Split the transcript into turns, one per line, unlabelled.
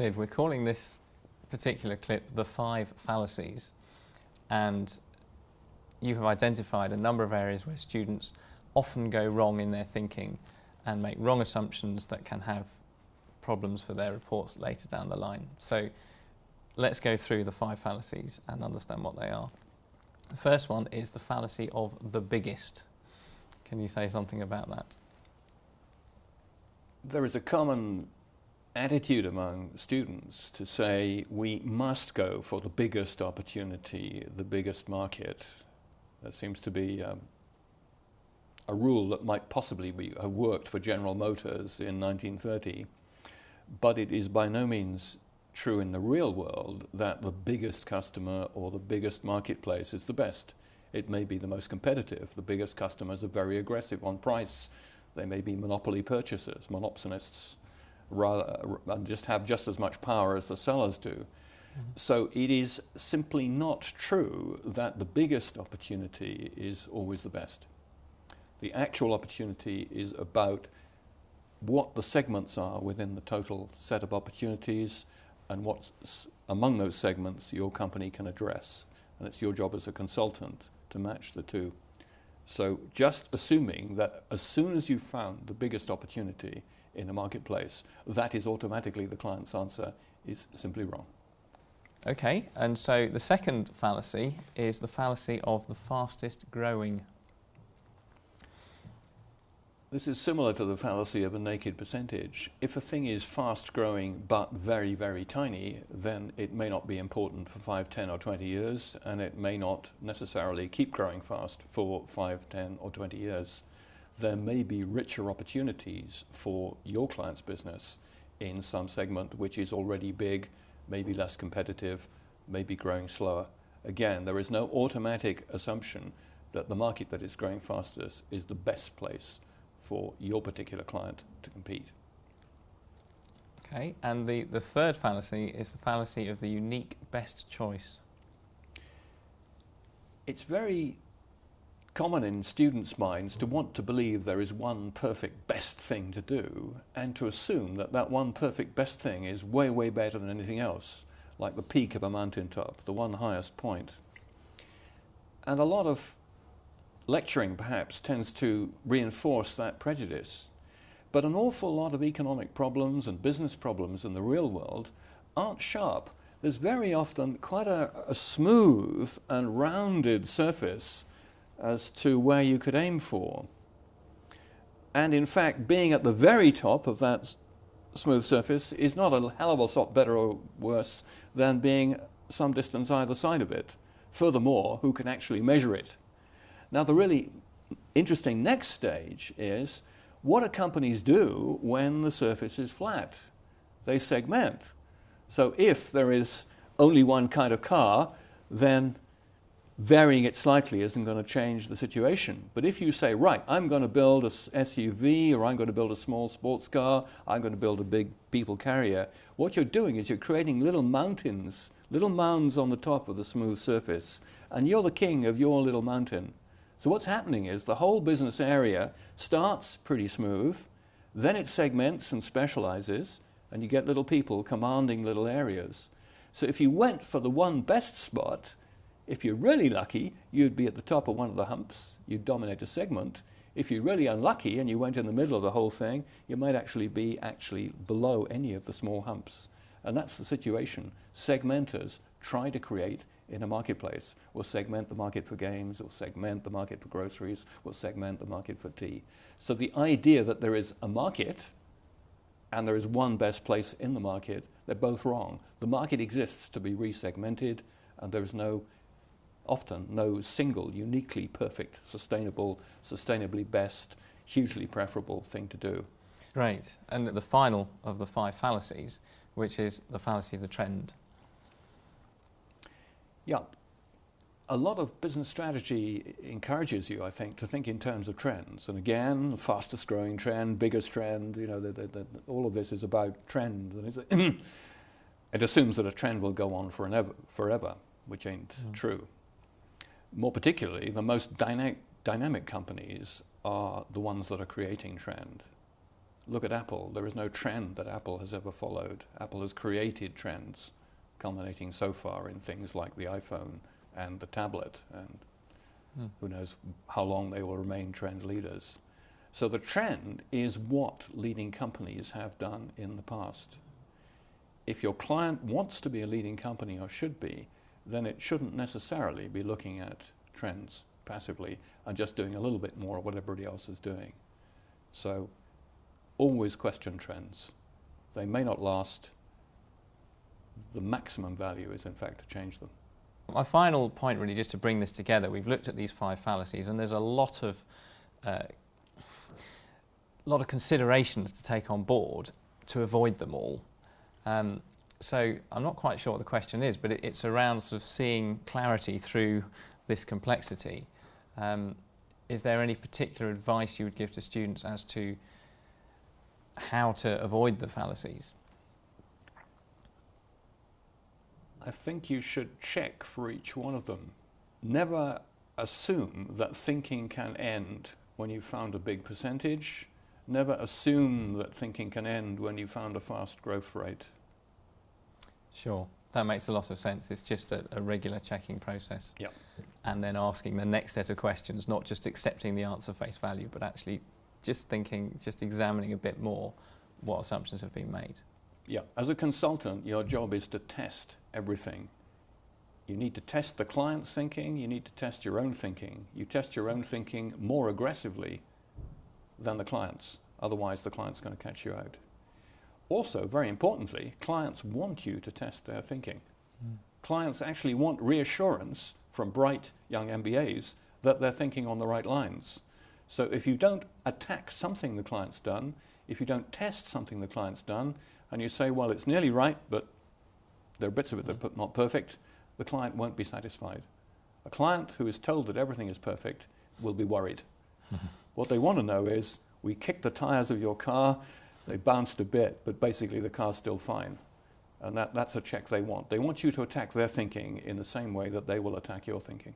Sid, we're calling this particular clip the 5 fallacies, and you have identified a number of areas where students often go wrong in their thinking and make wrong assumptions that can have problems for their reports later down the line. So let's go through the 5 fallacies and understand what they are. The first one is the fallacy of the biggest. Can you say something about that?
There is a common attitude among students to say we must go for the biggest opportunity, the biggest market. That seems to be a rule that might possibly have worked for General Motors in 1930, but it is by no means true in the real world that the biggest customer or the biggest marketplace is the best. It may be the most competitive. The biggest customers are very aggressive on price. They may be monopoly purchasers, monopsonists, and just have just as much power as the sellers do. Mm-hmm. So it is simply not true that the biggest opportunity is always the best. The actual opportunity is about what the segments are within the total set of opportunities and what among those segments your company can address. And it's your job as a consultant to match the two. So just assuming that as soon as you've found the biggest opportunity in a marketplace, that is automatically the client's answer is simply wrong.
Okay, and so the second fallacy is the fallacy of the fastest growing.
This is similar to the fallacy of a naked percentage. If a thing is fast growing but very, very tiny, then it may not be important for 5, 10 or 20 years, and it may not necessarily keep growing fast for 5, 10 or 20 years. There may be richer opportunities for your client's business in some segment which is already big, maybe less competitive, maybe growing slower. Again, there is no automatic assumption that the market that is growing fastest is the best place for your particular client to compete.
Okay, and the third fallacy is the fallacy of the unique best choice.
It's very common in students' minds to want to believe there is one perfect best thing to do and to assume that that one perfect best thing is way, way better than anything else, like the peak of a mountaintop, the one highest point. And a lot of lecturing perhaps tends to reinforce that prejudice. But an awful lot of economic problems and business problems in the real world aren't sharp. There's very often quite a smooth and rounded surface as to where you could aim for. And in fact, being at the very top of that smooth surface is not a hell of a lot better or worse than being some distance either side of it. Furthermore, who can actually measure it? Now, the really interesting next stage is, what do companies do when the surface is flat? They segment. So if there is only one kind of car, then varying it slightly isn't going to change the situation. But if you say, right, I'm going to build a SUV, or I'm going to build a small sports car, I'm going to build a big people carrier, what you're doing is you're creating little mountains, little mounds on the top of the smooth surface, and you're the king of your little mountain. So what's happening is the whole business area starts pretty smooth, then it segments and specializes, and you get little people commanding little areas. So if you went for the one best spot, if you're really lucky, you'd be at the top of one of the humps, you'd dominate a segment. If you're really unlucky and you went in the middle of the whole thing, you might actually be below any of the small humps. And that's the situation segmenters try to create in a marketplace. We'll segment the market for games, we'll segment the market for groceries, we'll segment the market for tea. So the idea that there is a market and there is one best place in the market, they're both wrong. The market exists to be resegmented, and there's often no single, uniquely perfect, sustainably best, hugely preferable thing to do.
Great. And the final of the 5 fallacies, which is the fallacy of the trend.
Yeah. A lot of business strategy encourages you, I think, to think in terms of trends. And again, fastest growing trend, biggest trend, all of this is about trend. And it assumes that a trend will go on forever, which ain't true. More particularly, the most dynamic companies are the ones that are creating trend. Look at Apple. There is no trend that Apple has ever followed. Apple has created trends, culminating so far in things like the iPhone and the tablet, and who knows how long they will remain trend leaders. So the trend is what leading companies have done in the past. If your client wants to be a leading company, or should be, then it shouldn't necessarily be looking at trends passively and just doing a little bit more of what everybody else is doing. So always question trends. They may not last. The maximum value is, in fact, to change them.
My final point, really, just to bring this together, we've looked at these 5 fallacies, and there's a lot of considerations to take on board to avoid them all. So I'm not quite sure what the question is, but it's around sort of seeing clarity through this complexity. Is there any particular advice you would give to students as to how to avoid the fallacies?
I think you should check for each one of them. Never assume that thinking can end when you found a big percentage. Never assume that thinking can end when you found a fast growth rate.
Sure, that makes a lot of sense. It's just a regular checking process.
Yep.
And then asking the next set of questions, not just accepting the answer face value, but actually just thinking, just examining a bit more what assumptions have been made.
Yeah, as a consultant, your job is to test everything. You need to test the client's thinking, you need to test your own thinking. You test your own thinking more aggressively than the client's, otherwise the client's going to catch you out. Also, very importantly, clients want you to test their thinking. Clients actually want reassurance from bright young MBAs that they're thinking on the right lines. So if you don't attack something the client's done, if you don't test something the client's done, and you say, well, it's nearly right, but there are bits of it that are not perfect, the client won't be satisfied. A client who is told that everything is perfect will be worried. What they want to know is, we kicked the tires of your car, they bounced a bit, but basically the car's still fine. And that's a check they want. They want you to attack their thinking in the same way that they will attack your thinking.